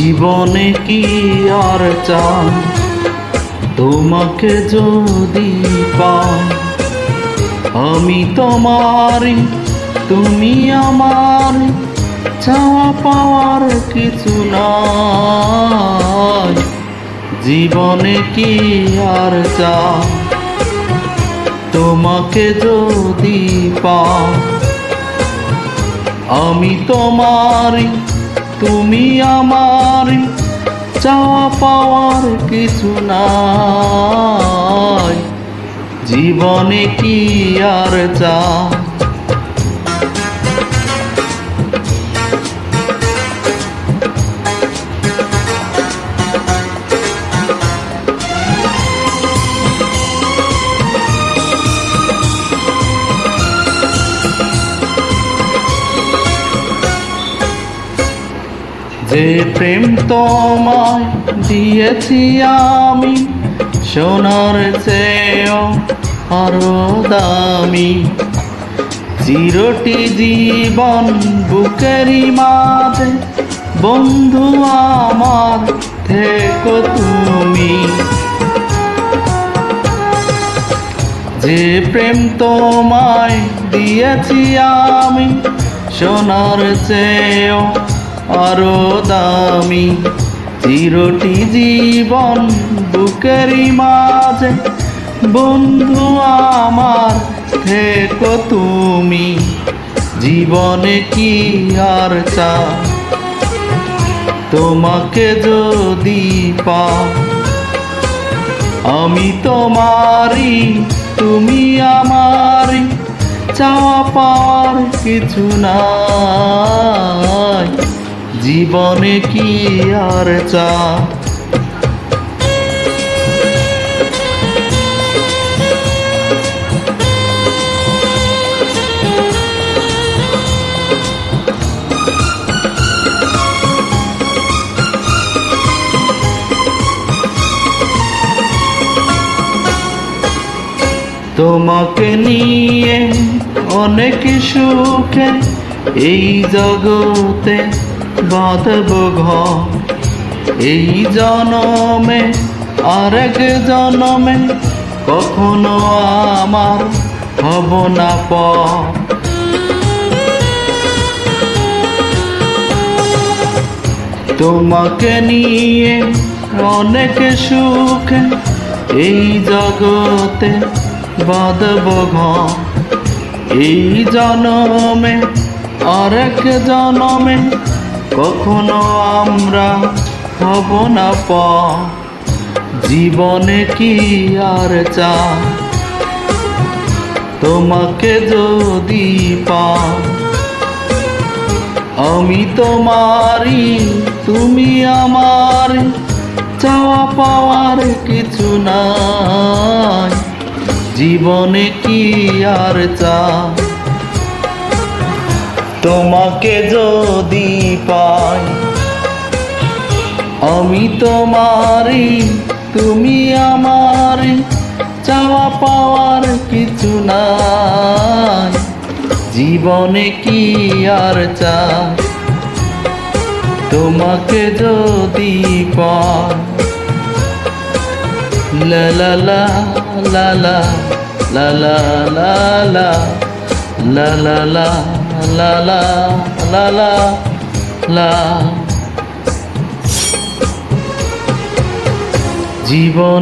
জীবনে কি আর চাই তোমাকে যদি পাই, আমি তোমারই তুমি আমার, চাওয়া পাওয়ার কিছু নাই। জীবনে কি আর চাই তোমাকে যদি পাই, আমি তোমারই তুমি আমার, চাওয়া পাওয়ার কিছু নাই। জীবনে কি আর চাই। যে প্রেম তোমায় দিয়েছি আমি, সোনার চেয়েও আরো দামি। চিরটি জীবন বুকেরই মাঝে বন্ধু আমার থেকো তুমি। যে প্রেম তোমায় দিয়েছি আমি, সোনার চেয়েও আরো দামি। চিরটি জীবন বুকেরই মাঝে বন্ধু আমার থেকো তুমি। জীবনে কি আর চাই তোমাকে যদি পাই, আমি তোমারই তুমি আমারই, চাওয়া পাওয়ার কিছু নাই। জীবনে কি আর চাই। তোমাকে নিয়ে অনেক সুখে এই জগতে বাঁধব ঘর। এই জনমে আরেক জনমে কখনো আমার হব না পর। তোমাকে নিয়ে অনেক সুখে এই জগতে বাঁধব ঘর। এই জনমে আরেক জনমে কখনো আমরা হব না পর। জীবনে কি আর চাই তোমাকে যদি পাই, আমি তোমারই তুমি আমার, চাওয়া পাওয়ার কিছু নাই। জীবনে কি আর চাই তোমাকে যদি পাই, আমি তোমারই তুমি আমার, চাওয়া পাওয়ার কিছু নাই। জীবনে কি আর চাই তোমাকে যদি পাই। লা লা লা লা লা লা লা লা লা লা লা লা লা লা লা লা। জীবন